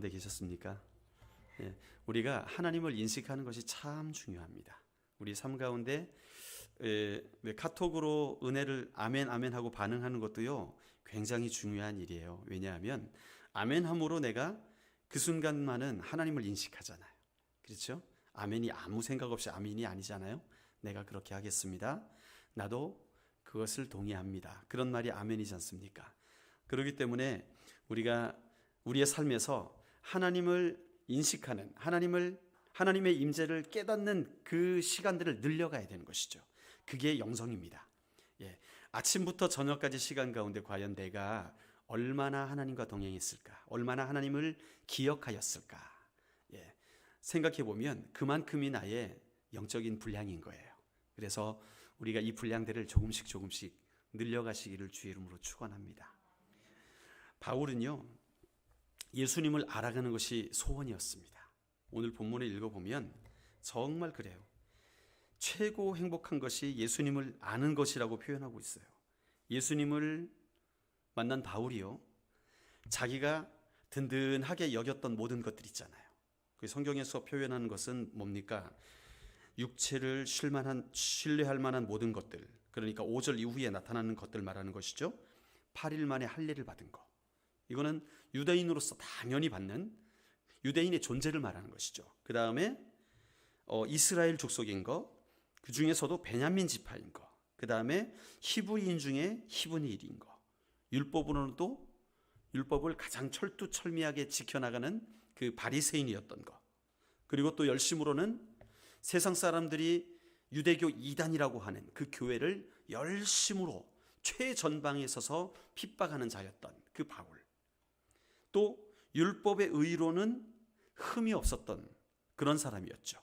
가운데 계셨습니까? 예, 우리가 하나님을 인식하는 것이 참 중요합니다. 우리 삶 가운데 카톡으로 은혜를 아멘 아멘 하고 반응하는 것도요 굉장히 중요한 일이에요. 왜냐하면 아멘 함으로 내가 그 순간만은 하나님을 인식하잖아요. 그렇죠? 아멘이 아무 생각 없이 아멘이 아니잖아요. 내가 그렇게 하겠습니다. 나도 그것을 동의합니다. 그런 말이 아멘이지 않습니까? 그렇기 때문에 우리가 우리의 삶에서 하나님을 인식하는 하나님의 임재를 깨닫는 그 시간들을 늘려가야 되는 것이죠. 그게 영성입니다. 예, 아침부터 저녁까지 시간 가운데 과연 내가 얼마나 하나님과 동행했을까? 얼마나 하나님을 기억하였을까? 예, 생각해 보면 그만큼이 나의 영적인 분량인 거예요. 그래서 우리가 이 분량들을 조금씩 늘려가시기를 주의 이름으로 축원합니다. 바울은요 예수님을 알아가는 것이 소원이었습니다. 오늘 본문을 읽어보면 정말 그래요. 최고 행복한 것이 예수님을 아는 것이라고 표현하고 있어요. 예수님을 만난 바울이요 자기가 든든하게 여겼던 모든 것들 있잖아요. 그 성경에서 표현하는 것은 뭡니까? 육체를 신뢰할 만한 모든 것들, 그러니까 5절 이후에 나타나는 것들 말하는 것이죠. 8일 만에 할례를 받은 것, 이거는 유대인으로서 당연히 받는 유대인의 존재를 말하는 것이죠. 그 다음에 이스라엘 족속인 것, 그 중에서도 베냐민 지파인 것, 그 다음에 히브리인 중에 히브리 일인 것, 율법으로도 율법을 가장 철두철미하게 지켜나가는 그 바리새인이었던 것, 그리고 또 열심으로는 세상 사람들이 유대교 이단이라고 하는 그 교회를 열심으로 최전방에 서서 핍박하는 자였던 그 바울, 또 율법의 의로는 흠이 없었던 그런 사람이었죠.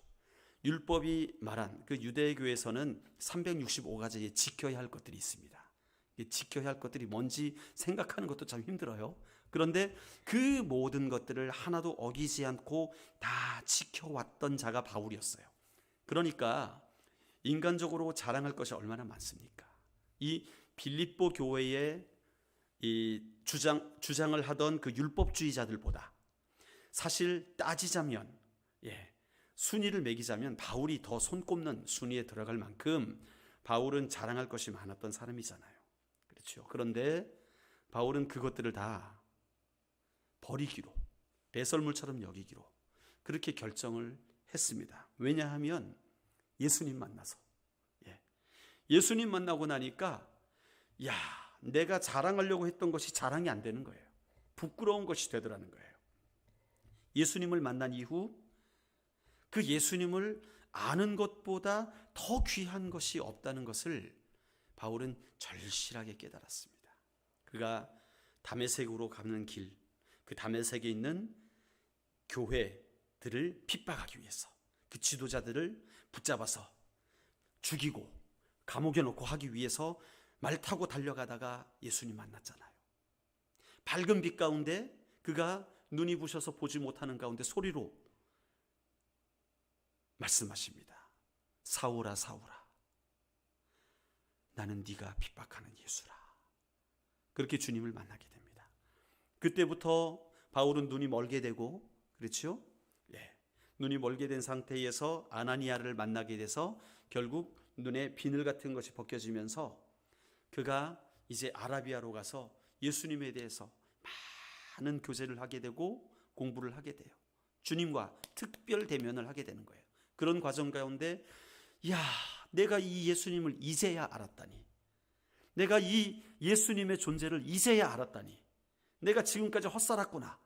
율법이 말한 그 유대교에서는 365가지에 지켜야 할 것들이 있습니다. 지켜야 할 것들이 뭔지 생각하는 것도 참 힘들어요. 그런데 그 모든 것들을 하나도 어기지 않고 다 지켜왔던 자가 바울이었어요. 그러니까 인간적으로 자랑할 것이 얼마나 많습니까? 이 빌립보 교회의 이 주장을 하던 그 율법주의자들보다 사실 따지자면 순위를 매기자면 바울이 더 손꼽는 순위에 들어갈 만큼 바울은 자랑할 것이 많았던 사람이잖아요. 그렇죠. 그런데 바울은 그것들을 다 버리기로, 배설물처럼 여기기로 그렇게 결정을 했습니다. 왜냐하면 예수님 만나서 예수님 만나고 나니까 내가 자랑하려고 했던 것이 자랑이 안 되는 거예요. 부끄러운 것이 되더라는 거예요. 예수님을 만난 이후 그 예수님을 아는 것보다 더 귀한 것이 없다는 것을 바울은 절실하게 깨달았습니다. 그가 다메섹으로 가는 길, 그 다메섹에 있는 교회들을 핍박하기 위해서 그 지도자들을 붙잡아서 죽이고 감옥에 넣고 하기 위해서 말 타고 달려가다가 예수님 만났잖아요. 밝은 빛 가운데 그가 눈이 부셔서 보지 못하는 가운데 소리로 말씀하십니다. 사울아 사울아 나는 네가 핍박하는 예수라. 그렇게 주님을 만나게 됩니다. 그때부터 바울은 눈이 멀게 되고, 그렇죠? 눈이 멀게 된 상태에서 아나니아를 만나게 돼서 결국 눈에 비늘 같은 것이 벗겨지면서 그가 이제 아라비아로 가서 예수님에 대해서 많은 교제를 하게 되고 공부를 하게 돼요. 주님과 특별 대면을 하게 되는 거예요. 그런 과정 가운데 내가 이 예수님을 이제야 알았다니, 내가 이 예수님의 존재를 이제야 알았다니, 내가 지금까지 헛살았구나,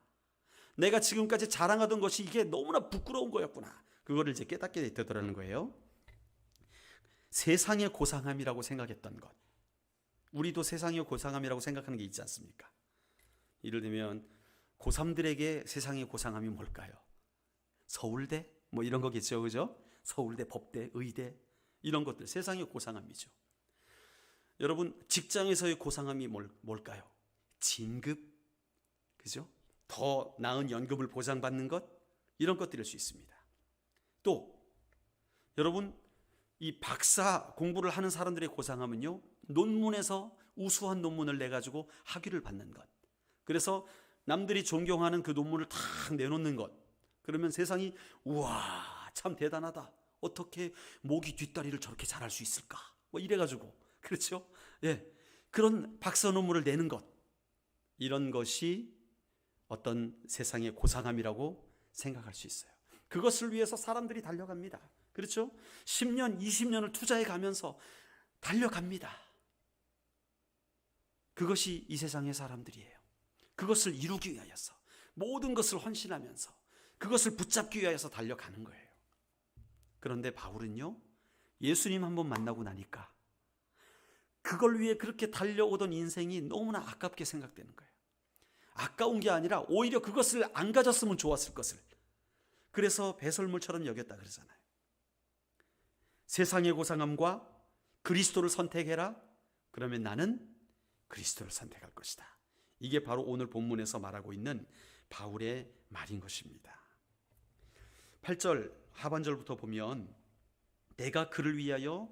내가 지금까지 자랑하던 것이 이게 너무나 부끄러운 거였구나, 그거를 이제 깨닫게 되더라는 거예요. 세상의 고상함이라고 생각했던 것, 우리도 세상의 고상함이라고 생각하는 게 있지 않습니까? 예를 들면 고3들에게 세상의 고상함이 뭘까요? 서울대? 뭐 이런 거겠죠, 그죠? 서울대, 법대, 의대, 이런 것들 세상의 고상함이죠. 여러분, 직장에서의 고상함이 뭘까요? 진급, 그죠? 더 나은 연금을 보장받는 것, 이런 것들일 수 있습니다. 또 여러분, 이 박사 공부를 하는 사람들의 고상함은요, 논문에서 우수한 논문을 내가지고 학위를 받는 것. 그래서 남들이 존경하는 그 논문을 탁 내놓는 것. 그러면 세상이 우와 참 대단하다. 어떻게 모기 뒷다리를 저렇게 잘할 수 있을까? 뭐 이래가지고 그렇죠? 예, 그런 박사 논문을 내는 것. 이런 것이 어떤 세상의 고상함이라고 생각할 수 있어요. 그것을 위해서 사람들이 달려갑니다. 그렇죠? 10년, 20년을 투자해 가면서 달려갑니다. 그것이 이 세상의 사람들이에요. 그것을 이루기 위하여서 모든 것을 헌신하면서 그것을 붙잡기 위하여서 달려가는 거예요. 그런데 바울은요, 예수님 한번 만나고 나니까 그걸 위해 그렇게 달려오던 인생이 너무나 아깝게 생각되는 거예요. 아까운 게 아니라 오히려 그것을 안 가졌으면 좋았을 것을. 그래서 배설물처럼 여겼다 그러잖아요. 세상의 고상함과 그리스도를 선택해라. 그러면 나는 그리스도를 선택할 것이다. 이게 바로 오늘 본문에서 말하고 있는 바울의 말인 것입니다. 8절 하반절부터 보면 내가 그를 위하여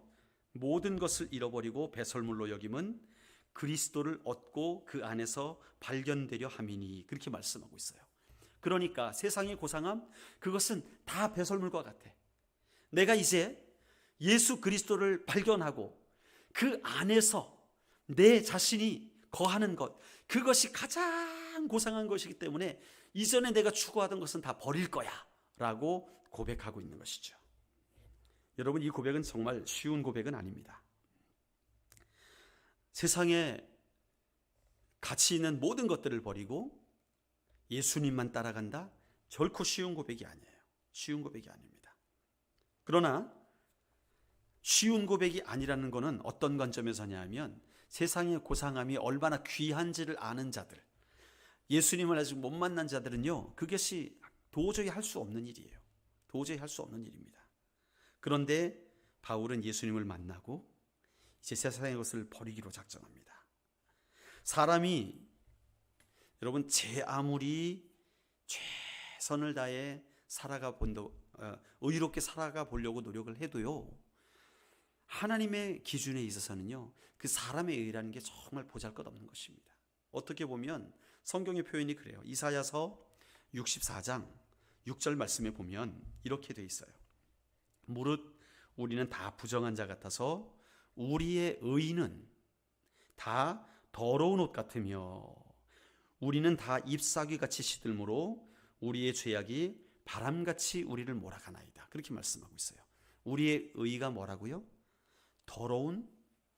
모든 것을 잃어버리고 배설물로 여김은 그리스도를 얻고 그 안에서 발견되려 함이니, 그렇게 말씀하고 있어요. 그러니까 세상의 고상함, 그것은 다 배설물과 같아. 내가 이제 예수 그리스도를 발견하고 그 안에서 내 자신이 거하는 것, 그것이 가장 고상한 것이기 때문에 이전에 내가 추구하던 것은 다 버릴 거야 라고 고백하고 있는 것이죠. 여러분, 이 고백은 정말 쉬운 고백은 아닙니다. 세상에 가치 있는 모든 것들을 버리고 예수님만 따라간다? 결코 쉬운 고백이 아니에요. 쉬운 고백이 아닙니다. 그러나 쉬운 고백이 아니라는 것은 어떤 관점에서냐 하면 세상의 고상함이 얼마나 귀한지를 아는 자들, 예수님을 아직 못 만난 자들은요, 그것이 도저히 할 수 없는 일이에요. 도저히 할 수 없는 일입니다. 그런데 바울은 예수님을 만나고 이제 세상의 것을 버리기로 작정합니다. 사람이 여러분 제 아무리 최선을 다해 의롭게 살아가 보려고 노력을 해도요, 하나님의 기준에 있어서는요, 그 사람의 의라는 게 정말 보잘것없는 것입니다. 어떻게 보면 성경의 표현이 그래요. 이사야서 64장 6절 말씀에 보면 이렇게 돼 있어요. 무릇 우리는 다 부정한 자 같아서 우리의 의는 다 더러운 옷 같으며 우리는 다 잎사귀같이 시들므로 우리의 죄악이 바람같이 우리를 몰아가나이다. 그렇게 말씀하고 있어요. 우리의 의가 뭐라고요? 더러운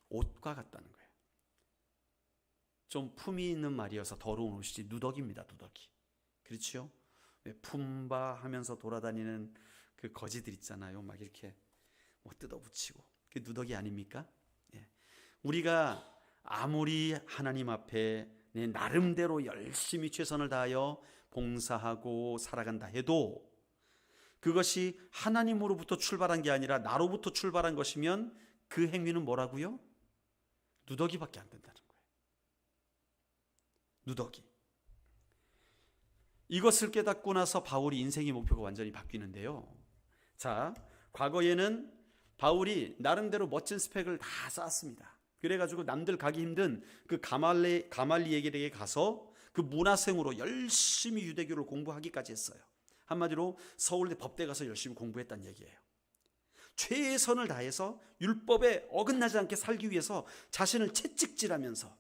옷과 같다는 거예요. 좀 품이 있는 말이어서 더러운 옷이지 누더기입니다. 누더기. 그렇죠? 품바 하면서 돌아다니는 그 거지들 있잖아요. 막 이렇게 뭐 뜯어붙이고, 그게 누더기 아닙니까? 예. 우리가 아무리 하나님 앞에 내 나름대로 열심히 최선을 다하여 봉사하고 살아간다 해도 그것이 하나님으로부터 출발한 게 아니라 나로부터 출발한 것이면 그 행위는 뭐라고요? 누더기밖에 안 된다는 거예요. 누더기. 이것을 깨닫고 나서 바울이 인생의 목표가 완전히 바뀌는데요. 자, 과거에는 바울이 나름대로 멋진 스펙을 다 쌓았습니다. 그래가지고 남들 가기 힘든 그 가말리엘에게 가서 그 문화생으로 열심히 유대교를 공부하기까지 했어요. 한마디로 서울대 법대 가서 열심히 공부했다는 얘기예요. 최선을 다해서 율법에 어긋나지 않게 살기 위해서 자신을 채찍질하면서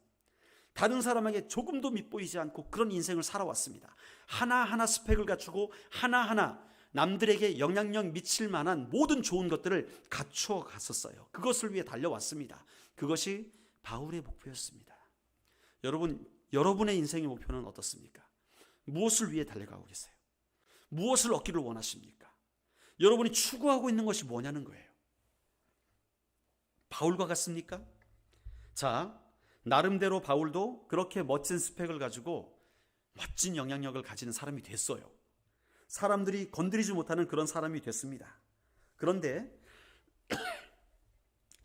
다른 사람에게 조금도 밉보이지 않고 그런 인생을 살아왔습니다. 하나하나 스펙을 갖추고 하나하나 남들에게 영향력 미칠 만한 모든 좋은 것들을 갖추어 갔었어요. 그것을 위해 달려왔습니다. 그것이 바울의 목표였습니다. 여러분의 인생의 목표는 어떻습니까? 무엇을 위해 달려가고 계세요? 무엇을 얻기를 원하십니까? 여러분이 추구하고 있는 것이 뭐냐는 거예요. 바울과 같습니까? 자, 나름대로 바울도 그렇게 멋진 스펙을 가지고 멋진 영향력을 가지는 사람이 됐어요. 사람들이 건드리지 못하는 그런 사람이 됐습니다. 그런데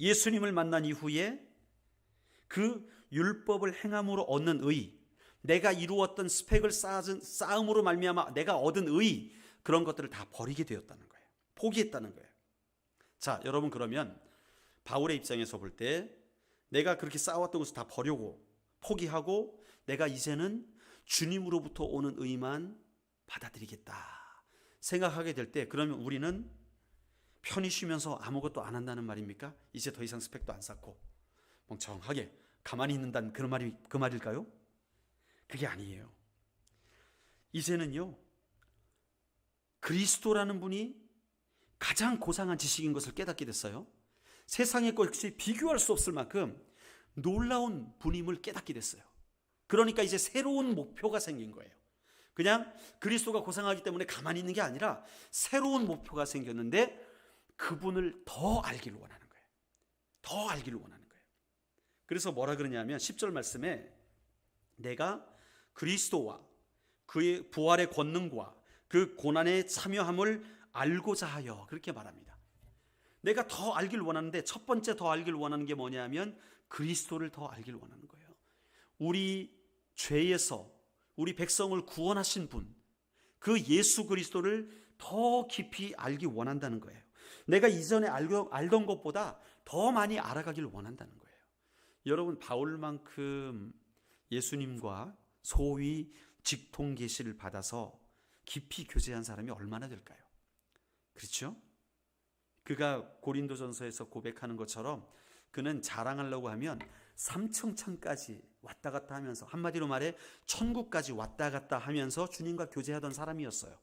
예수님을 만난 이후에 그 율법을 행함으로 얻는 의, 내가 이루었던 스펙을 쌓음으로 말미암아 내가 얻은 의, 그런 것들을 다 버리게 되었다는 거예요. 포기했다는 거예요. 자, 여러분, 그러면 바울의 입장에서 볼 때 내가 그렇게 쌓아왔던 것을 다 버리고 포기하고 내가 이제는 주님으로부터 오는 의만 받아들이겠다 생각하게 될 때, 그러면 우리는 편히 쉬면서 아무것도 안 한다는 말입니까? 이제 더 이상 스펙도 안 쌓고 멍청하게 가만히 있는다는 그 말일까요? 그게 아니에요. 이제는요, 그리스도라는 분이 가장 고상한 지식인 것을 깨닫게 됐어요. 세상의 것이 비교할 수 없을 만큼 놀라운 분임을 깨닫게 됐어요. 그러니까 이제 새로운 목표가 생긴 거예요. 그냥 그리스도가 고상하기 때문에 가만히 있는 게 아니라 새로운 목표가 생겼는데 그분을 더 알기를 원하는 거예요. 더 알기를 원하는 거예요. 그래서 뭐라 그러냐면 10절 말씀에 내가 그리스도와 그의 부활의 권능과 그 고난에 참여함을 알고자 하여, 그렇게 말합니다. 내가 더 알기를 원하는데 첫 번째 더 알기를 원하는 게 뭐냐면 그리스도를 더 알기를 원하는 거예요. 우리 죄에서 우리 백성을 구원하신 분, 그 예수 그리스도를 더 깊이 알기 원한다는 거예요. 내가 이전에 알던 것보다 더 많이 알아가기를 원한다는 거예요. 여러분, 바울만큼 예수님과 소위 직통 계시를 받아서 깊이 교제한 사람이 얼마나 될까요? 그렇죠? 그가 고린도전서에서 고백하는 것처럼 그는 자랑하려고 하면 삼층천까지 왔다 갔다 하면서, 한마디로 말해 천국까지 왔다 갔다 하면서 주님과 교제하던 사람이었어요.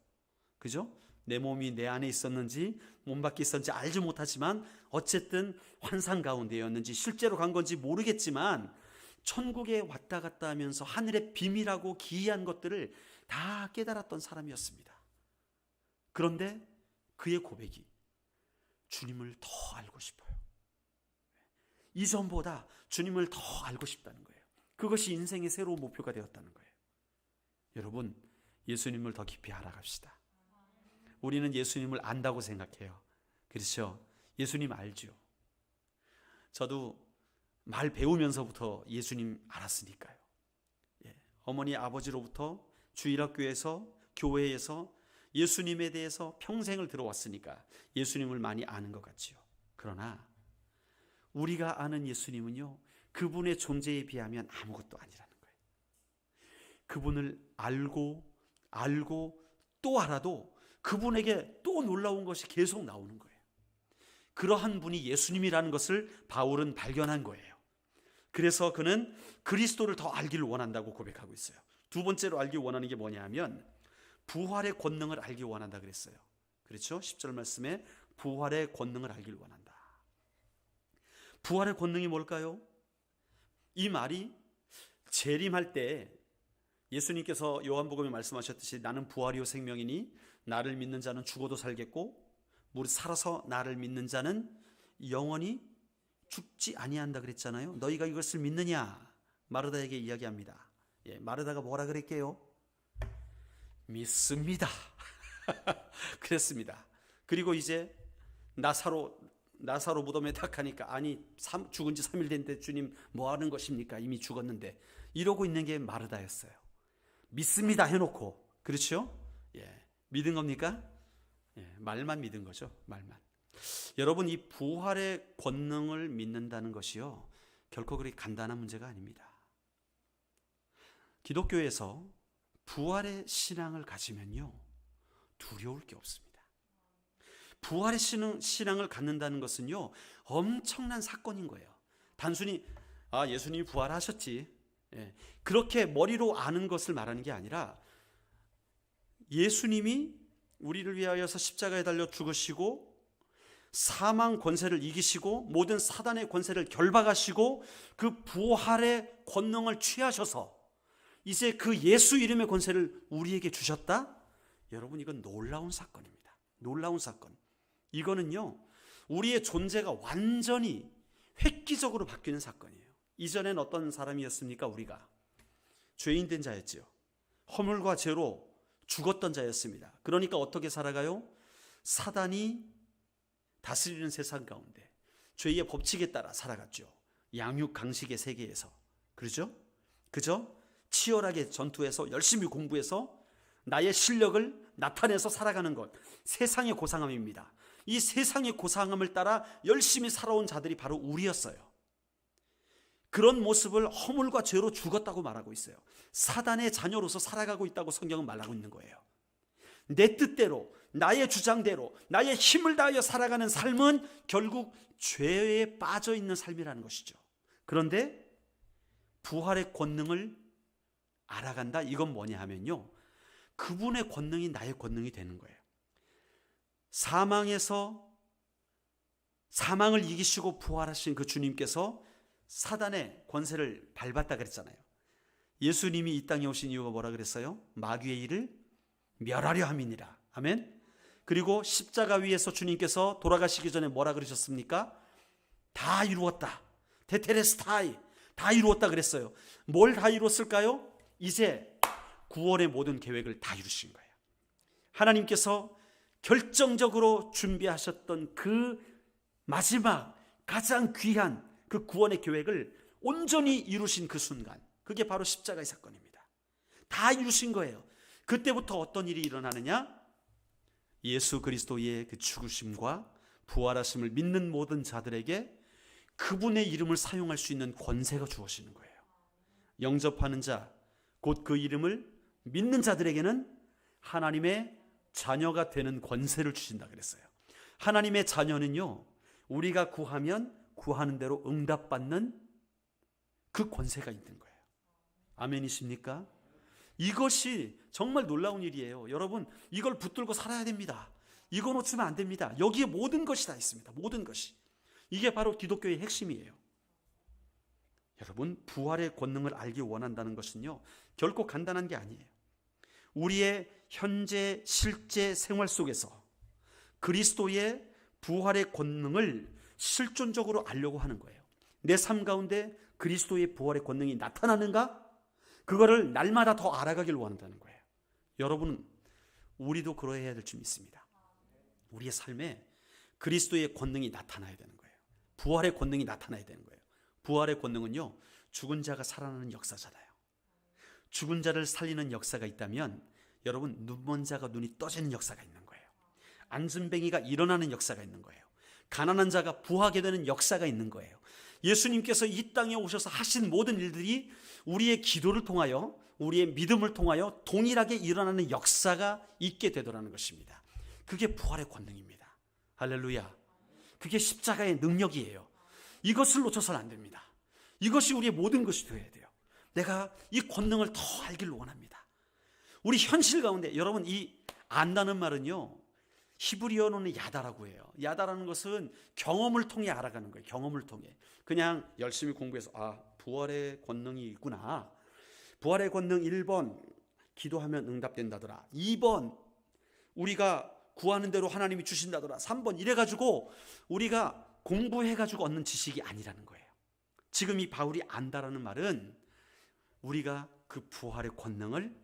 그죠? 내 몸이 내 안에 있었는지 몸 밖에 있었는지 알지 못하지만 어쨌든 환상 가운데였는지 실제로 간 건지 모르겠지만 천국에 왔다 갔다 하면서 하늘의 비밀하고 기이한 것들을 다 깨달았던 사람이었습니다. 그런데 그의 고백이 주님을 더 알고 싶어요. 이전보다 주님을 더 알고 싶다는 거예요. 그것이 인생의 새로운 목표가 되었다는 거예요. 여러분, 예수님을 더 깊이 알아갑시다. 우리는 예수님을 안다고 생각해요. 그렇죠? 예수님 알죠. 저도 말 배우면서부터 예수님 알았으니까요. 어머니 아버지로부터 주일학교에서 교회에서 예수님에 대해서 평생을 들어왔으니까 예수님을 많이 아는 것 같지요. 그러나 우리가 아는 예수님은요, 그분의 존재에 비하면 아무것도 아니라는 거예요. 그분을 알고 또 알아도 그분에게 또 놀라운 것이 계속 나오는 거예요. 그러한 분이 예수님이라는 것을 바울은 발견한 거예요. 그래서 그는 그리스도를 더 알기를 원한다고 고백하고 있어요. 두 번째로 알기 원하는 게 뭐냐 하면 부활의 권능을 알기 원한다 그랬어요. 그렇죠? 10절 말씀에 부활의 권능을 알기를 원한다. 부활의 권능이 뭘까요? 이 말이 재림할 때 예수님께서 요한복음에 말씀하셨듯이 나는 부활이요 생명이니 나를 믿는 자는 죽어도 살겠고 무릇 살아서 나를 믿는 자는 영원히 죽지 아니한다 그랬잖아요. 너희가 이것을 믿느냐? 마르다에게 이야기합니다. 마르다가 뭐라 그랬게요? 믿습니다. 그랬습니다. 그리고 이제 나사로 무덤에 딱 하니까 아니 죽은 지 3일 됐는데 주님 뭐 하는 것입니까? 이미 죽었는데 이러고 있는 게 마르다였어요. 믿습니다 해놓고, 그렇죠? 믿은 겁니까? 말만 믿은 거죠. 말만. 여러분, 이 부활의 권능을 믿는다는 것이요 결코 그리 간단한 문제가 아닙니다. 기독교에서 부활의 신앙을 가지면요 두려울 게 없습니다. 부활의 신앙을 갖는다는 것은요 엄청난 사건인 거예요. 단순히 예수님이 부활하셨지, 그렇게 머리로 아는 것을 말하는 게 아니라 예수님이 우리를 위하여서 십자가에 달려 죽으시고 사망 권세를 이기시고 모든 사단의 권세를 결박하시고 그 부활의 권능을 취하셔서 이제 그 예수 이름의 권세를 우리에게 주셨다? 여러분, 이건 놀라운 사건입니다. 놀라운 사건. 이거는요 우리의 존재가 완전히 획기적으로 바뀌는 사건이에요. 이전엔 어떤 사람이었습니까? 우리가 죄인된 자였지요. 허물과 죄로 죽었던 자였습니다. 그러니까 어떻게 살아가요? 사단이 다스리는 세상 가운데 죄의 법칙에 따라 살아갔죠. 양육 강식의 세계에서. 그렇죠? 그죠? 치열하게 전투해서 열심히 공부해서 나의 실력을 나타내서 살아가는 것, 세상의 고상함입니다. 이 세상의 고상함을 따라 열심히 살아온 자들이 바로 우리였어요. 그런 모습을 허물과 죄로 죽었다고 말하고 있어요. 사단의 자녀로서 살아가고 있다고 성경은 말하고 있는 거예요. 내 뜻대로, 나의 주장대로, 나의 힘을 다하여 살아가는 삶은 결국 죄에 빠져 있는 삶이라는 것이죠. 그런데 부활의 권능을 알아간다, 이건 뭐냐 하면요, 그분의 권능이 나의 권능이 되는 거예요. 사망을 이기시고 부활하신 그 주님께서 사단의 권세를 밟았다 그랬잖아요. 예수님이 이 땅에 오신 이유가 뭐라 그랬어요? 마귀의 일을 멸하려 함이니라. 아멘. 그리고 십자가 위에서 주님께서 돌아가시기 전에 뭐라 그러셨습니까? 다 이루었다. 테텔레스타이, 다 이루었다 그랬어요. 뭘 다 이뤘을까요? 이제 구원의 모든 계획을 다 이루신 거예요. 하나님께서 결정적으로 준비하셨던 그 마지막 가장 귀한 그 구원의 계획을 온전히 이루신 그 순간, 그게 바로 십자가의 사건입니다. 다 이루신 거예요. 그때부터 어떤 일이 일어나느냐? 예수 그리스도의 그 죽으심과 부활하심을 믿는 모든 자들에게 그분의 이름을 사용할 수 있는 권세가 주어지는 거예요. 영접하는 자, 곧 그 이름을 믿는 자들에게는 하나님의 자녀가 되는 권세를 주신다 그랬어요. 하나님의 자녀는요, 우리가 구하면 구하는 대로 응답받는 그 권세가 있는 거예요. 아멘이십니까? 이것이 정말 놀라운 일이에요. 여러분, 이걸 붙들고 살아야 됩니다. 이거 놓치면 안 됩니다. 여기에 모든 것이 다 있습니다. 모든 것이. 이게 바로 기독교의 핵심이에요. 여러분, 부활의 권능을 알기 원한다는 것은요, 결코 간단한 게 아니에요. 우리의 현재 실제 생활 속에서 그리스도의 부활의 권능을 실존적으로 알려고 하는 거예요. 내 삶 가운데 그리스도의 부활의 권능이 나타나는가? 그거를 날마다 더 알아가길 원한다는 거예요. 여러분, 우리도 그러해야 될 줄 믿습니다. 우리의 삶에 그리스도의 권능이 나타나야 되는 거예요. 부활의 권능이 나타나야 되는 거예요. 부활의 권능은요, 죽은 자가 살아나는 역사잖아요. 죽은 자를 살리는 역사가 있다면 여러분, 눈먼 자가 눈이 떠지는 역사가 있는 거예요. 안진뱅이가 일어나는 역사가 있는 거예요. 가난한 자가 부하게 되는 역사가 있는 거예요. 예수님께서 이 땅에 오셔서 하신 모든 일들이 우리의 기도를 통하여, 우리의 믿음을 통하여 동일하게 일어나는 역사가 있게 되더라는 것입니다. 그게 부활의 권능입니다. 할렐루야. 그게 십자가의 능력이에요. 이것을 놓쳐서는 안 됩니다. 이것이 우리의 모든 것이 되어야 돼요. 내가 이 권능을 더 알기를 원합니다. 우리 현실 가운데, 여러분, 이 안다는 말은요, 히브리어로는 야다라고 해요. 야다라는 것은 경험을 통해 알아가는 거예요. 경험을 통해. 그냥 열심히 공부해서 부활의 권능이 있구나. 부활의 권능 1번, 기도하면 응답된다더라. 2번, 우리가 구하는 대로 하나님이 주신다더라. 3번, 이래가지고 우리가 공부해가지고 얻는 지식이 아니라는 거예요. 지금 이 바울이 안다라는 말은 우리가 그 부활의 권능을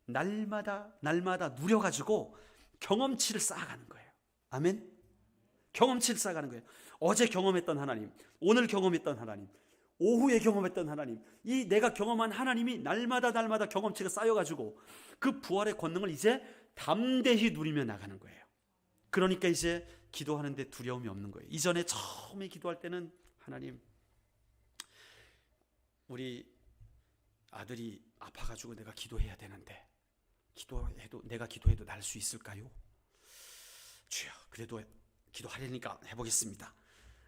날마다 누려가지고 경험치를 쌓아가는 거예요. 아멘? 경험치를 쌓아가는 거예요. 어제 경험했던 하나님, 오늘 경험했던 하나님, 오후에 경험했던 하나님, 이 내가 경험한 하나님이 날마다 경험치가 쌓여가지고 그 부활의 권능을 이제 담대히 누리며 나가는 거예요. 그러니까 이제 기도하는데 두려움이 없는 거예요. 이전에 처음에 기도할 때는, 하나님, 우리 아들이 아파가지고 내가 기도해야 되는데 내가 기도해도 날 수 있을까요? 주여, 그래도 기도하려니까 해보겠습니다.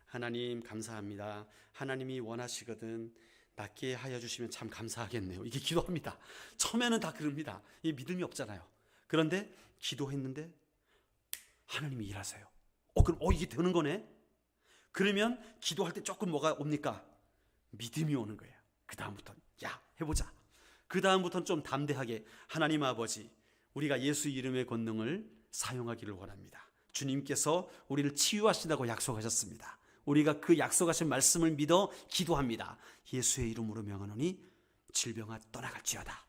하나님 감사합니다. 하나님이 원하시거든 낫게 하여 주시면 참 감사하겠네요. 이게 기도합니다. 처음에는 다 그럽니다. 이 믿음이 없잖아요. 그런데 기도했는데 하나님이 일하세요. 그럼 이게 되는 거네. 그러면 기도할 때 조금 뭐가 옵니까? 믿음이 오는 거예요. 그 다음부터는 해보자. 그 다음부터는 좀 담대하게, 하나님 아버지, 우리가 예수 이름의 권능을 사용하기를 원합니다. 주님께서 우리를 치유하신다고 약속하셨습니다. 우리가 그 약속하신 말씀을 믿어 기도합니다. 예수의 이름으로 명하노니 질병아 떠나갈지어다.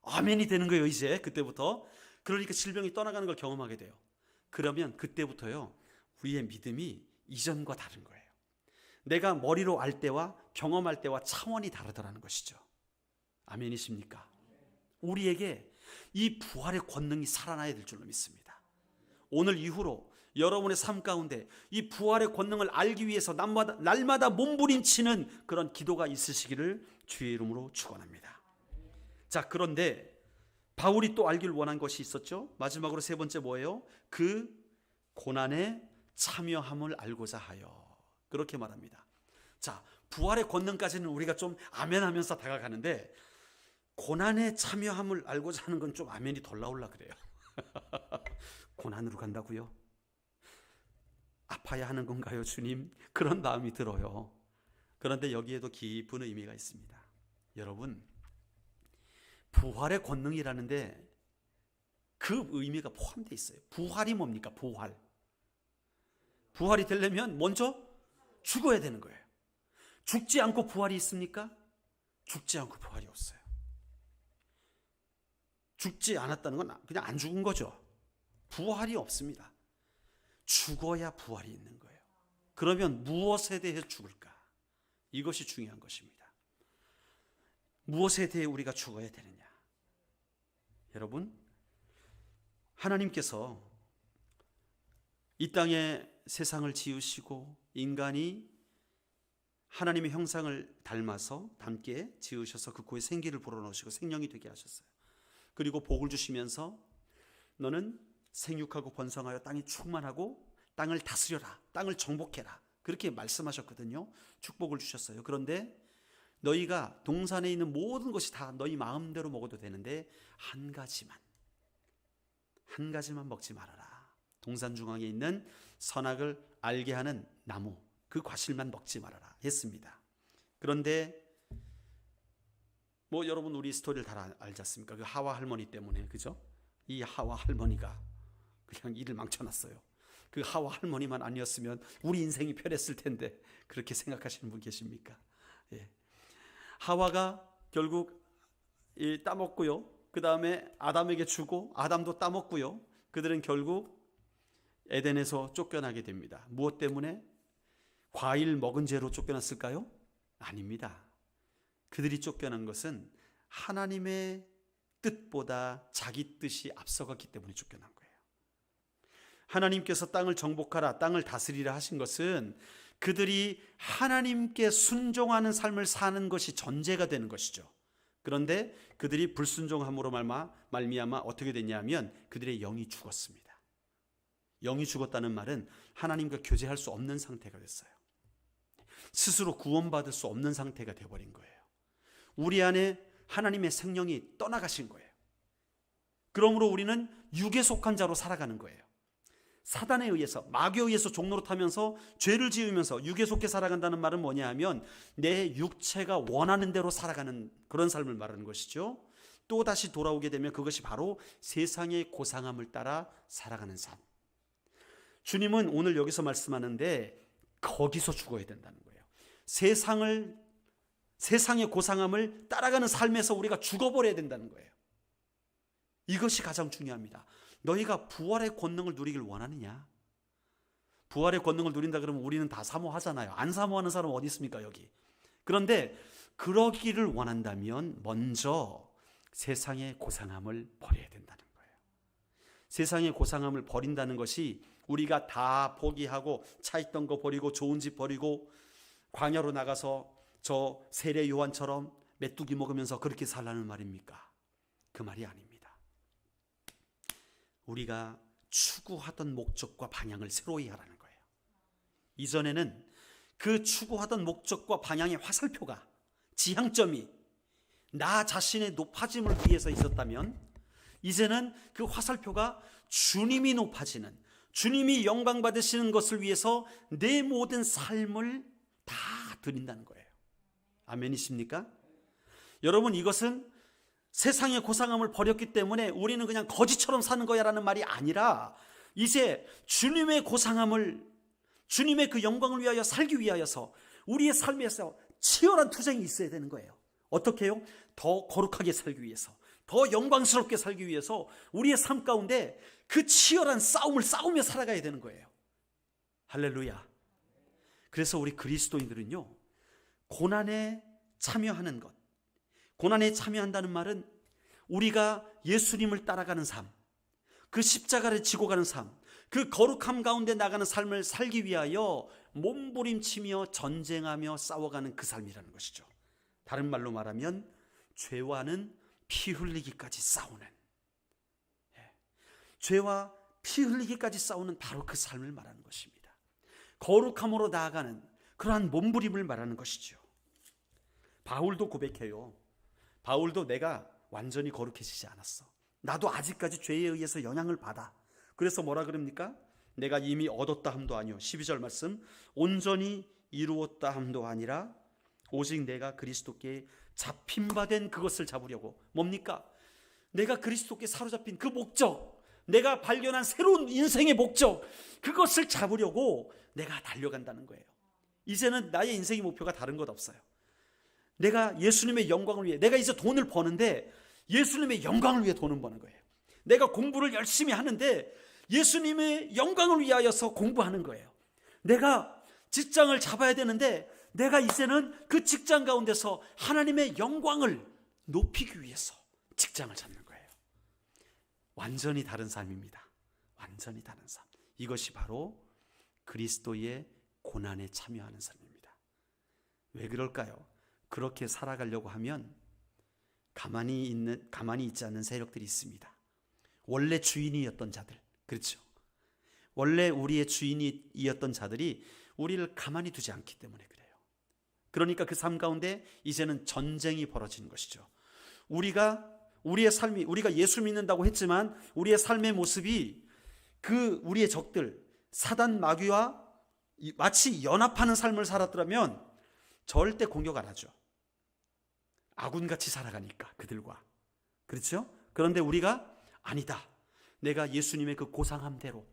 아멘이 되는 거예요. 이제 그때부터. 그러니까 질병이 떠나가는 걸 경험하게 돼요. 그러면 그때부터요, 우리의 믿음이 이전과 다른 거예요. 내가 머리로 알 때와 경험할 때와 차원이 다르더라는 것이죠. 아멘이십니까? 우리에게 이 부활의 권능이 살아나야 될 줄로 믿습니다. 오늘 이후로 여러분의 삶 가운데 이 부활의 권능을 알기 위해서 날마다 몸부림치는 그런 기도가 있으시기를 주의 이름으로 축원합니다. 자, 그런데 바울이 또 알길 원한 것이 있었죠. 마지막으로 세 번째 뭐예요? 그 고난에 참여함을 알고자 하여, 그렇게 말합니다. 자, 부활의 권능까지는 우리가 좀 아멘하면서 다가가는데 고난에 참여함을 알고자 하는 건 좀 아멘이 덜 나올라 그래요. 고난으로 간다고요? 아파야 하는 건가요, 주님? 그런 마음이 들어요. 그런데 여기에도 깊은 의미가 있습니다. 여러분, 부활의 권능이라는데 그 의미가 포함되어 있어요. 부활이 뭡니까? 부활이 되려면 먼저 죽어야 되는 거예요. 죽지 않고 부활이 있습니까? 죽지 않고 부활이 없어요. 죽지 않았다는 건 그냥 안 죽은 거죠. 부활이 없습니다. 죽어야 부활이 있는 거예요. 그러면 무엇에 대해 죽을까? 이것이 중요한 것입니다. 무엇에 대해 우리가 죽어야 되느냐? 여러분, 하나님께서 이 땅에 세상을 지으시고 인간이 하나님의 형상을 닮게 지으셔서 그 코에 생기를 불어넣으시고 생명이 되게 하셨어요. 그리고 복을 주시면서 너는 생육하고 번성하여 땅이 충만하고 땅을 다스려라, 땅을 정복해라, 그렇게 말씀하셨거든요. 축복을 주셨어요. 그런데 너희가 동산에 있는 모든 것이 다 너희 마음대로 먹어도 되는데 한 가지만 먹지 말아라. 동산 중앙에 있는 선악을 알게 하는 나무, 그 과실만 먹지 말아라 했습니다. 그런데 여러분 우리 스토리를 다 알지 않습니까? 그 하와 할머니 때문에, 그죠? 이 하와 할머니가 그냥 일을 망쳐놨어요. 그 하와 할머니만 아니었으면 우리 인생이 편했을 텐데, 그렇게 생각하시는 분 계십니까? 예. 하와가 결국 따먹고요. 그 다음에 아담에게 주고 아담도 따먹고요. 그들은 결국 에덴에서 쫓겨나게 됩니다. 무엇 때문에? 과일 먹은 죄로 쫓겨났을까요? 아닙니다. 그들이 쫓겨난 것은 하나님의 뜻보다 자기 뜻이 앞서갔기 때문에 쫓겨난 거예요. 하나님께서 땅을 정복하라, 땅을 다스리라 하신 것은 그들이 하나님께 순종하는 삶을 사는 것이 전제가 되는 것이죠. 그런데 그들이 불순종함으로 말미암아 어떻게 됐냐면 그들의 영이 죽었습니다. 영이 죽었다는 말은 하나님과 교제할 수 없는 상태가 됐어요. 스스로 구원받을 수 없는 상태가 되어버린 거예요. 우리 안에 하나님의 생명이 떠나가신 거예요. 그러므로 우리는 육에 속한 자로 살아가는 거예요. 사단에 의해서, 마귀에 의해서 종로로 타면서 죄를 지으면서 육에 속해 살아간다는 말은 뭐냐 하면 내 육체가 원하는 대로 살아가는 그런 삶을 말하는 것이죠. 또 다시 돌아오게 되면 그것이 바로 세상의 고상함을 따라 살아가는 삶. 주님은 오늘 여기서 말씀하는데 거기서 죽어야 된다는 거예요. 세상의 고상함을 따라가는 삶에서 우리가 죽어버려야 된다는 거예요. 이것이 가장 중요합니다. 너희가 부활의 권능을 누리길 원하느냐? 부활의 권능을 누린다 그러면 우리는 다 사모하잖아요. 안 사모하는 사람 어디 있습니까, 여기? 그런데 그러기를 원한다면 먼저 세상의 고상함을 버려야 된다는 거예요. 세상의 고상함을 버린다는 것이 우리가 다 포기하고 차 있던 거 버리고 좋은 집 버리고 광야로 나가서 저 세례 요한처럼 메뚜기 먹으면서 그렇게 살라는 말입니까? 그 말이 아닙니다. 우리가 추구하던 목적과 방향을 새로이 하라는 거예요. 이전에는 그 추구하던 목적과 방향의 화살표가, 지향점이 나 자신의 높아짐을 위해서 있었다면 이제는 그 화살표가 주님이 높아지는, 주님이 영광 받으시는 것을 위해서 내 모든 삶을 다 드린다는 거예요. 아멘이십니까? 여러분, 이것은 세상의 고상함을 버렸기 때문에 우리는 그냥 거지처럼 사는 거야 라는 말이 아니라 이제 주님의 고상함을, 주님의 그 영광을 위하여 살기 위하여서 우리의 삶에서 치열한 투쟁이 있어야 되는 거예요. 어떻게 해요? 더 거룩하게 살기 위해서, 더 영광스럽게 살기 위해서 우리의 삶 가운데 그 치열한 싸움을 싸우며 살아가야 되는 거예요. 할렐루야. 그래서 우리 그리스도인들은요, 고난에 참여하는 것, 고난에 참여한다는 말은 우리가 예수님을 따라가는 삶, 그 십자가를 지고 가는 삶, 그 거룩함 가운데 나가는 삶을 살기 위하여 몸부림치며 전쟁하며 싸워가는 그 삶이라는 것이죠. 다른 말로 말하면 죄와는 피 흘리기까지 싸우는, 죄와 피 흘리기까지 싸우는 바로 그 삶을 말하는 것입니다. 거룩함으로 나아가는 그러한 몸부림을 말하는 것이죠. 바울도 고백해요. 바울도 내가 완전히 거룩해지지 않았어. 나도 아직까지 죄에 의해서 영향을 받아. 그래서 뭐라 그럽니까? 내가 이미 얻었다 함도 아니요. 12절 말씀, 온전히 이루었다 함도 아니라 오직 내가 그리스도께 잡힌 바 된 그것을 잡으려고. 뭡니까? 내가 그리스도께 사로잡힌 그 목적, 내가 발견한 새로운 인생의 목적, 그것을 잡으려고 내가 달려간다는 거예요. 이제는 나의 인생의 목표가 다른 것 없어요. 내가 예수님의 영광을 위해, 내가 이제 돈을 버는데 예수님의 영광을 위해 돈을 버는 거예요. 내가 공부를 열심히 하는데 예수님의 영광을 위하여서 공부하는 거예요. 내가 직장을 잡아야 되는데 내가 이제는 그 직장 가운데서 하나님의 영광을 높이기 위해서 직장을 잡는 거예요. 완전히 다른 삶입니다. 완전히 다른 삶. 이것이 바로 그리스도의 고난에 참여하는 삶입니다. 왜 그럴까요? 그렇게 살아가려고 하면 가만히 있지 않는 세력들이 있습니다. 원래 주인이었던 자들, 그렇죠? 원래 우리의 주인이었던 자들이 우리를 가만히 두지 않기 때문에 그래요. 그러니까 그 삶 가운데 이제는 전쟁이 벌어지는 것이죠. 우리의 삶이, 우리가 예수 믿는다고 했지만 우리의 삶의 모습이 그 우리의 적들 사단 마귀와 마치 연합하는 삶을 살았더라면 절대 공격 안 하죠. 아군같이 살아가니까 그들과. 그렇죠? 그런데 우리가 아니다, 내가 예수님의 그 고상함대로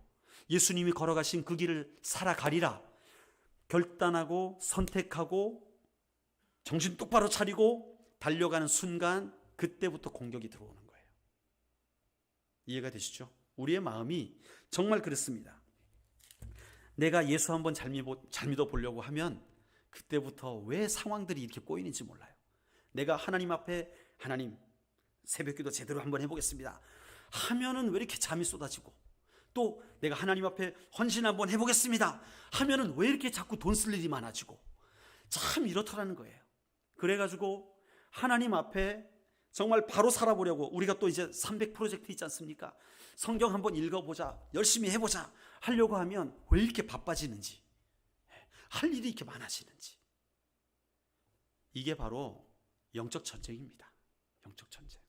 예수님이 걸어가신 그 길을 살아가리라 결단하고 선택하고 정신 똑바로 차리고 달려가는 순간, 그때부터 공격이 들어오는 거예요. 이해가 되시죠? 우리의 마음이 정말 그렇습니다. 내가 예수 한번 잘 믿어 보려고 하면 그때부터 왜 상황들이 이렇게 꼬이는지 몰라요. 내가 하나님 앞에, 하나님 새벽기도 제대로 한번 해보겠습니다 하면은 왜 이렇게 잠이 쏟아지고, 또 내가 하나님 앞에 헌신 한번 해보겠습니다 하면은 왜 이렇게 자꾸 돈 쓸 일이 많아지고, 참 이렇더라는 거예요. 그래가지고 하나님 앞에 정말 바로 살아보려고, 우리가 또 이제 300 프로젝트 있지 않습니까? 성경 한번 읽어보자, 열심히 해보자 하려고 하면 왜 이렇게 바빠지는지, 할 일이 이렇게 많아지는지. 이게 바로 영적 전쟁입니다. 영적 전쟁.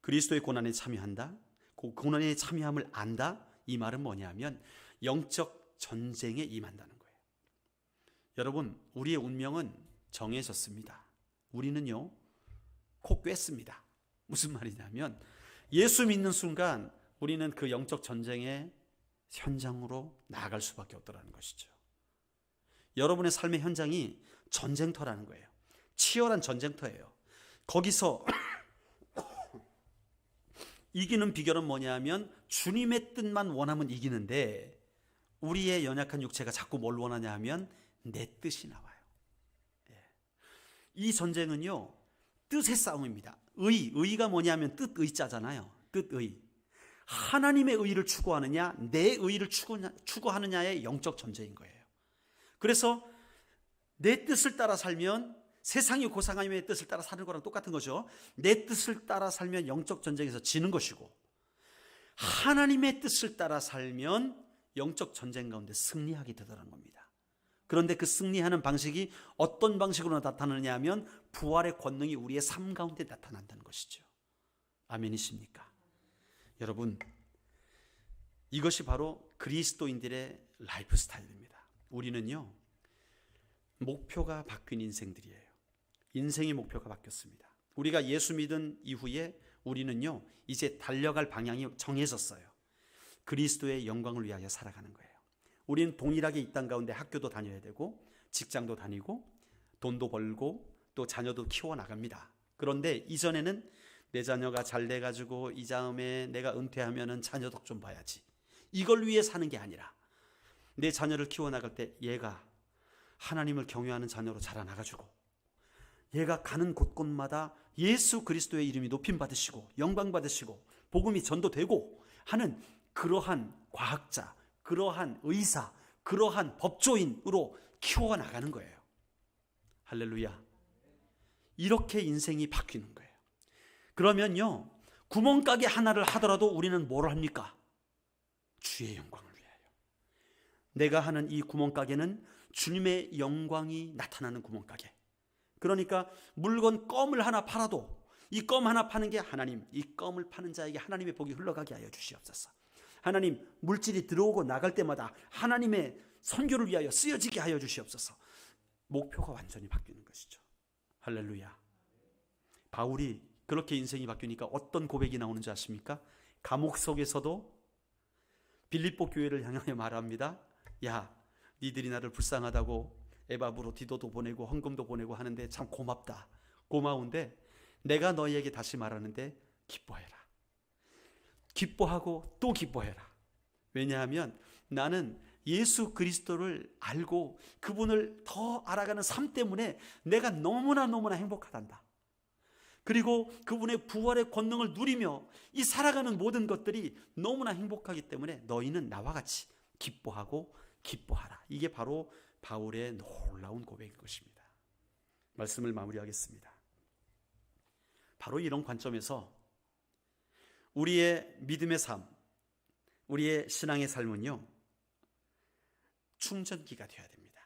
그리스도의 고난에 참여한다, 그 고난에 참여함을 안다, 이 말은 뭐냐면 영적 전쟁에 임한다는 거예요. 여러분, 우리의 운명은 정해졌습니다. 우리는요 코 꿰습니다. 무슨 말이냐면 예수 믿는 순간 우리는 그 영적 전쟁의 현장으로 나아갈 수밖에 없다는 것이죠. 여러분의 삶의 현장이 전쟁터라는 거예요. 치열한 전쟁터예요. 거기서 이기는 비결은 뭐냐면 주님의 뜻만 원하면 이기는데, 우리의 연약한 육체가 자꾸 뭘 원하냐 하면 내 뜻이 나와요. 이 전쟁은요 뜻의 싸움입니다. 의가 뭐냐면 뜻의자잖아요. 뜻의. 하나님의 의를 추구하느냐 내 의를 추구하느냐의 영적 전쟁인 거예요. 그래서 내 뜻을 따라 살면, 세상이 고상함의 뜻을 따라 사는 거랑 똑같은 거죠. 내 뜻을 따라 살면 영적 전쟁에서 지는 것이고, 하나님의 뜻을 따라 살면 영적 전쟁 가운데 승리하게 되더라는 겁니다. 그런데 그 승리하는 방식이 어떤 방식으로 나타나느냐 하면 부활의 권능이 우리의 삶 가운데 나타난다는 것이죠. 아멘이십니까? 여러분, 이것이 바로 그리스도인들의 라이프 스타일입니다. 우리는요 목표가 바뀐 인생들이에요. 인생의 목표가 바뀌었습니다. 우리가 예수 믿은 이후에 우리는요 이제 달려갈 방향이 정해졌어요. 그리스도의 영광을 위하여 살아가는 거예요. 우리는 동일하게 이 땅 가운데 학교도 다녀야 되고 직장도 다니고 돈도 벌고 또 자녀도 키워나갑니다. 그런데 이전에는 내 자녀가 잘 돼가지고 이 다음에 내가 은퇴하면은 자녀 덕 좀 봐야지, 이걸 위해 사는 게 아니라 내 자녀를 키워나갈 때 얘가 하나님을 경외하는 자녀로 자라나가지고 얘가 가는 곳곳마다 예수 그리스도의 이름이 높임 받으시고 영광 받으시고 복음이 전도되고 하는 그러한 과학자, 그러한 의사, 그러한 법조인으로 키워나가는 거예요. 할렐루야. 이렇게 인생이 바뀌는 거예요. 그러면요, 구멍가게 하나를 하더라도 우리는 뭘 합니까? 주의 영광을 위하여. 내가 하는 이 구멍가게는 주님의 영광이 나타나는 구멍가게. 그러니까 물건 껌을 하나 팔아도 이 껌 하나 파는 게 하나님, 이 껌을 파는 자에게 하나님의 복이 흘러가게 하여 주시옵소서. 하나님, 물질이 들어오고 나갈 때마다 하나님의 선교를 위하여 쓰여지게 하여 주시옵소서. 목표가 완전히 바뀌는 것이죠. 할렐루야. 바울이 그렇게 인생이 바뀌니까 어떤 고백이 나오는지 아십니까? 감옥 속에서도 빌립보 교회를 향하여 말합니다. 야, 니들이 나를 불쌍하다고 에바브로 디도도 보내고 헌금도 보내고 하는데 참 고맙다. 고마운데 내가 너희에게 다시 말하는데 기뻐해라. 기뻐하고 또 기뻐해라. 왜냐하면 나는 예수 그리스도를 알고 그분을 더 알아가는 삶 때문에 내가 너무나 행복하단다. 그리고 그분의 부활의 권능을 누리며 이 살아가는 모든 것들이 너무나 행복하기 때문에 너희는 나와 같이 기뻐하고 기뻐하라. 이게 바로 바울의 놀라운 고백인 것입니다. 말씀을 마무리하겠습니다. 바로 이런 관점에서 우리의 믿음의 삶, 우리의 신앙의 삶은요, 충전기가 되어야 됩니다.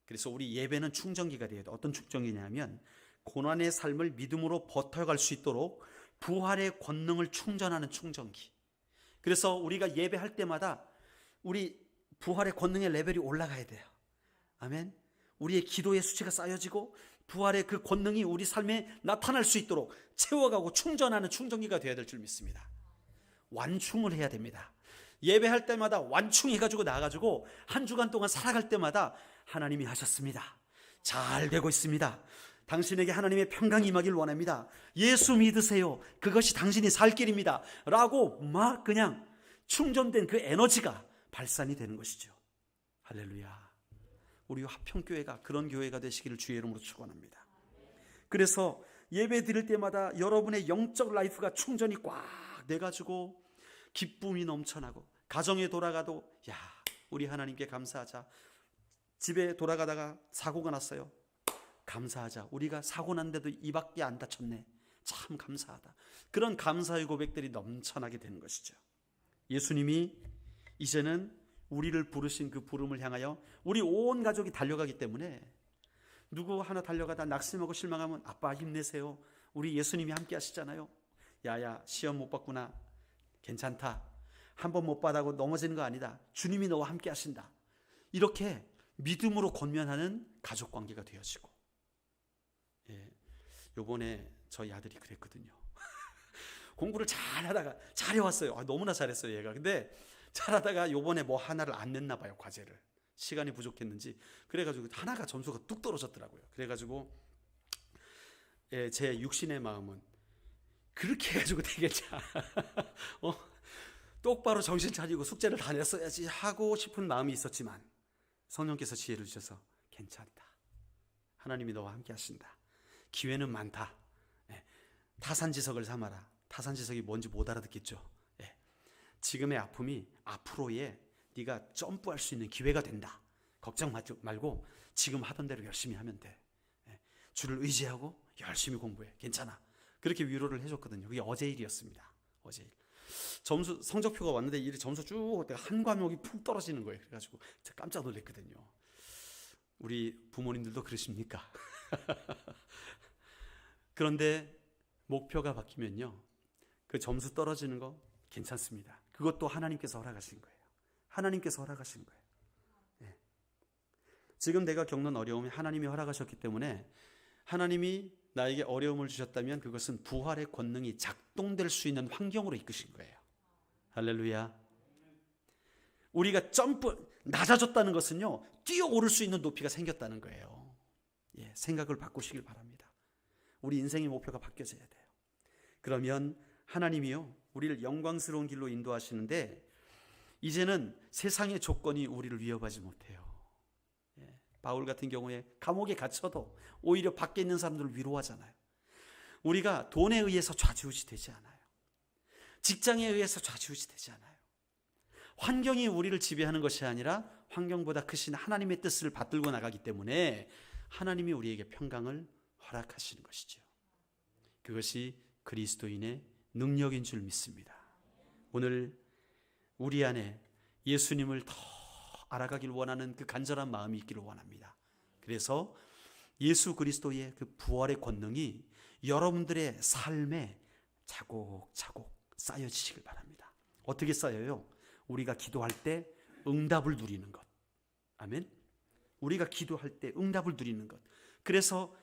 그래서 우리 예배는 충전기가 되어야 돼요. 어떤 충전기냐면 고난의 삶을 믿음으로 버텨갈 수 있도록 부활의 권능을 충전하는 충전기. 그래서 우리가 예배할 때마다 우리 부활의 권능의 레벨이 올라가야 돼요. 아멘. 우리의 기도의 수치가 쌓여지고 부활의 그 권능이 우리 삶에 나타날 수 있도록 채워가고 충전하는 충전기가 되어야 될 줄 믿습니다. 완충을 해야 됩니다. 예배할 때마다 완충해가지고 나가지고 한 주간 동안 살아갈 때마다 하나님이 하셨습니다. 잘 되고 있습니다. 당신에게 하나님의 평강이 임하길 원합니다. 예수 믿으세요. 그것이 당신이 살 길입니다. 라고 막 그냥 충전된 그 에너지가 발산이 되는 것이죠. 할렐루야. 우리 화평교회가 그런 교회가 되시기를 주의 이름으로 축원합니다. 그래서 예배 드릴 때마다 여러분의 영적 라이프가 충전이 꽉 돼가지고 기쁨이 넘쳐나고, 가정에 돌아가도 야, 우리 하나님께 감사하자. 집에 돌아가다가 사고가 났어요. 감사하자. 우리가 사고 난데도 이밖에 안 다쳤네. 참 감사하다. 그런 감사의 고백들이 넘쳐나게 되는 것이죠. 예수님이 이제는 우리를 부르신 그 부름을 향하여 우리 온 가족이 달려가기 때문에 누구 하나 달려가다 낙심하고 실망하면 아빠 힘내세요. 우리 예수님이 함께 하시잖아요. 야야, 시험 못 봤구나. 괜찮다. 한 번 못 받아고 넘어지는 거 아니다. 주님이 너와 함께 하신다. 이렇게 믿음으로 권면하는 가족관계가 되어지고, 요번에 저희 아들이 그랬거든요. 공부를 잘하다가 잘해왔어요. 너무나 잘했어요 얘가. 근데 잘하다가 요번에 뭐 하나를 안 냈나 봐요. 과제를. 시간이 부족했는지. 그래가지고 하나가 점수가 뚝 떨어졌더라고요. 그래가지고 제 육신의 마음은 그렇게 해가지고 되겠냐. 똑바로 정신 차리고 숙제를 다 냈어야지 하고 싶은 마음이 있었지만 성령께서 지혜를 주셔서 괜찮다. 하나님이 너와 함께 하신다. 기회는 많다. 타산지석을 삼아라. 타산지석이 뭔지 못 알아듣겠죠. 지금의 아픔이 앞으로의 네가 점프할 수 있는 기회가 된다. 걱정 말고 지금 하던 대로 열심히 하면 돼. 주를 의지하고 열심히 공부해. 괜찮아. 그렇게 위로를 해줬거든요. 그게 어제 일이었습니다. 어제 일. 성적표가 왔는데 이 점수 쭉 한 과목이 푹 떨어지는 거예요. 그래가지고 제가 깜짝 놀랐거든요. 우리 부모님들도 그러십니까? 그런데 목표가 바뀌면요, 그 점수 떨어지는 거 괜찮습니다. 그것도 하나님께서 허락하신 거예요. 하나님께서 허락하신 거예요. 지금 내가 겪는 어려움이 하나님이 허락하셨기 때문에, 하나님이 나에게 어려움을 주셨다면 그것은 부활의 권능이 작동될 수 있는 환경으로 이끄신 거예요. 할렐루야. 우리가 낮아졌다는 것은요, 뛰어오를 수 있는 높이가 생겼다는 거예요. 생각을 바꾸시길 바랍니다. 우리 인생의 목표가 바뀌어져야 돼요. 그러면 하나님이요, 우리를 영광스러운 길로 인도하시는데, 이제는 세상의 조건이 우리를 위협하지 못해요. 바울 같은 경우에 감옥에 갇혀도 오히려 밖에 있는 사람들을 위로하잖아요. 우리가 돈에 의해서 좌지우지 되지 않아요. 직장에 의해서 좌지우지 되지 않아요. 환경이 우리를 지배하는 것이 아니라 환경보다 크신 하나님의 뜻을 받들고 나가기 때문에 하나님이 우리에게 평강을 허락하시는 것이죠. 그것이 그리스도인의 능력인 줄 믿습니다. 오늘 우리 안에 예수님을 더 알아가길 원하는 그 간절한 마음이 있기를 원합니다. 그래서 예수 그리스도의 그 부활의 권능이 여러분들의 삶에 차곡차곡 쌓여지시길 바랍니다. 어떻게 쌓여요? 우리가 기도할 때 응답을 누리는 것. 아멘. 우리가 기도할 때 응답을 누리는 것. 그래서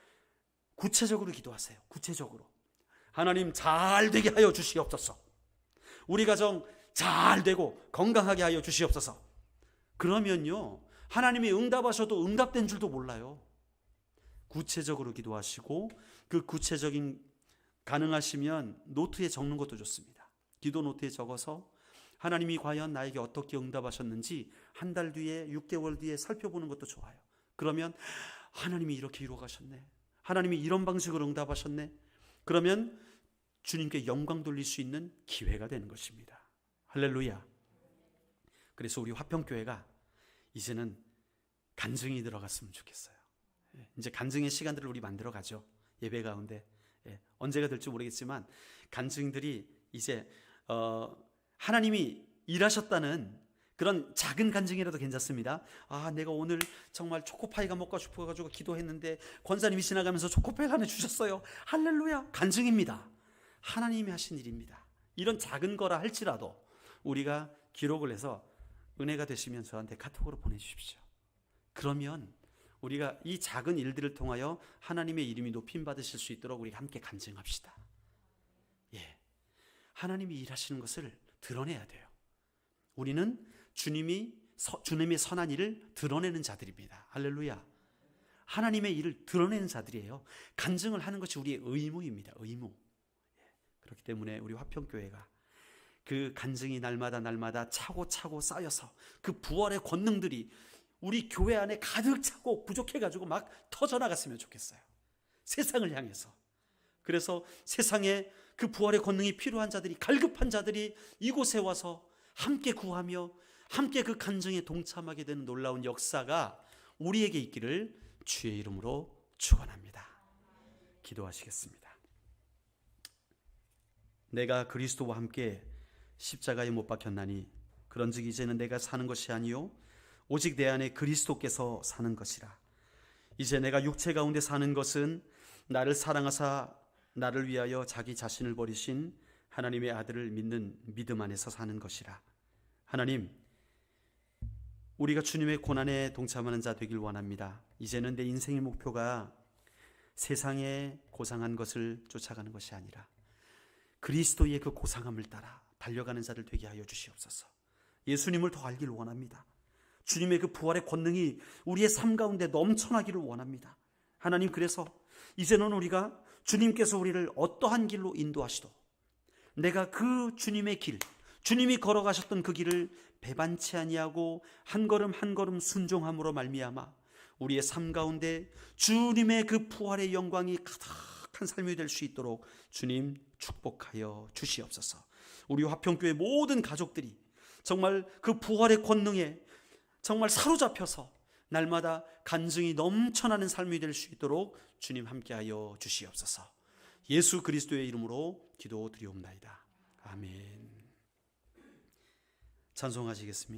구체적으로 기도하세요. 구체적으로. 하나님 잘 되게 하여 주시옵소서. 우리 가정 잘 되고 건강하게 하여 주시옵소서. 그러면요, 하나님이 응답하셔도 응답된 줄도 몰라요. 구체적으로 기도하시고, 그 구체적인, 가능하시면 노트에 적는 것도 좋습니다. 기도 노트에 적어서 하나님이 과연 나에게 어떻게 응답하셨는지 한 달 뒤에, 6개월 뒤에 살펴보는 것도 좋아요. 그러면 하나님이 이렇게 이루어가셨네, 하나님이 이런 방식으로 응답하셨네. 그러면 주님께 영광 돌릴 수 있는 기회가 되는 것입니다. 할렐루야. 그래서 우리 화평교회가 이제는 간증이 들어갔으면 좋겠어요. 이제 간증의 시간들을 우리 만들어 가죠. 예배 가운데. 언제가 될지 모르겠지만 간증들이 이제 하나님이 일하셨다는 그런 작은 간증이라도 괜찮습니다. 아, 내가 오늘 정말 초코파이가 먹고 싶어가지고 기도했는데 권사님이 지나가면서 초코파이를 하나 주셨어요. 할렐루야. 간증입니다. 하나님이 하신 일입니다. 이런 작은 거라 할지라도 우리가 기록을 해서 은혜가 되시면 저한테 카톡으로 보내주십시오. 그러면 우리가 이 작은 일들을 통하여 하나님의 이름이 높임 받으실 수 있도록 우리가 함께 간증합시다. 하나님이 일하시는 것을 드러내야 돼요. 우리는 주님의 선한 일을 드러내는 자들입니다. 할렐루야. 하나님의 일을 드러내는 자들이에요. 간증을 하는 것이 우리의 의무입니다. 의무. 그렇기 때문에 우리 화평교회가 그 간증이 날마다 차고 쌓여서 그 부활의 권능들이 우리 교회 안에 가득 차고 부족해가지고 막 터져나갔으면 좋겠어요. 세상을 향해서. 그래서 세상에 그 부활의 권능이 필요한 자들이, 갈급한 자들이 이곳에 와서 함께 구하며 함께 그 간증에 동참하게 되는 놀라운 역사가 우리에게 있기를 주의 이름으로 축원합니다. 기도하시겠습니다. 내가 그리스도와 함께 십자가에 못 박혔나니 그런즉 이제는 내가 사는 것이 아니요 오직 내 안에 그리스도께서 사는 것이라. 이제 내가 육체 가운데 사는 것은 나를 사랑하사 나를 위하여 자기 자신을 버리신 하나님의 아들을 믿는 믿음 안에서 사는 것이라. 하나님, 우리가 주님의 고난에 동참하는 자 되길 원합니다. 이제는 내 인생의 목표가 세상에 고상한 것을 쫓아가는 것이 아니라 그리스도의 그 고상함을 따라 달려가는 자들 되게 하여 주시옵소서. 예수님을 더 알기를 원합니다. 주님의 그 부활의 권능이 우리의 삶 가운데 넘쳐나기를 원합니다. 하나님, 그래서 이제는 우리가 주님께서 우리를 어떠한 길로 인도하시도 내가 그 주님의 길, 주님이 걸어가셨던 그 길을 배반치 아니하고 한 걸음 한 걸음 순종함으로 말미암아 우리의 삶 가운데 주님의 그 부활의 영광이 가득한 삶이 될 수 있도록 주님 축복하여 주시옵소서. 우리 화평교회 모든 가족들이 정말 그 부활의 권능에 정말 사로잡혀서 날마다 간증이 넘쳐나는 삶이 될 수 있도록 주님 함께하여 주시옵소서. 예수 그리스도의 이름으로 기도드리옵나이다. 아멘. 찬송하시겠습니다.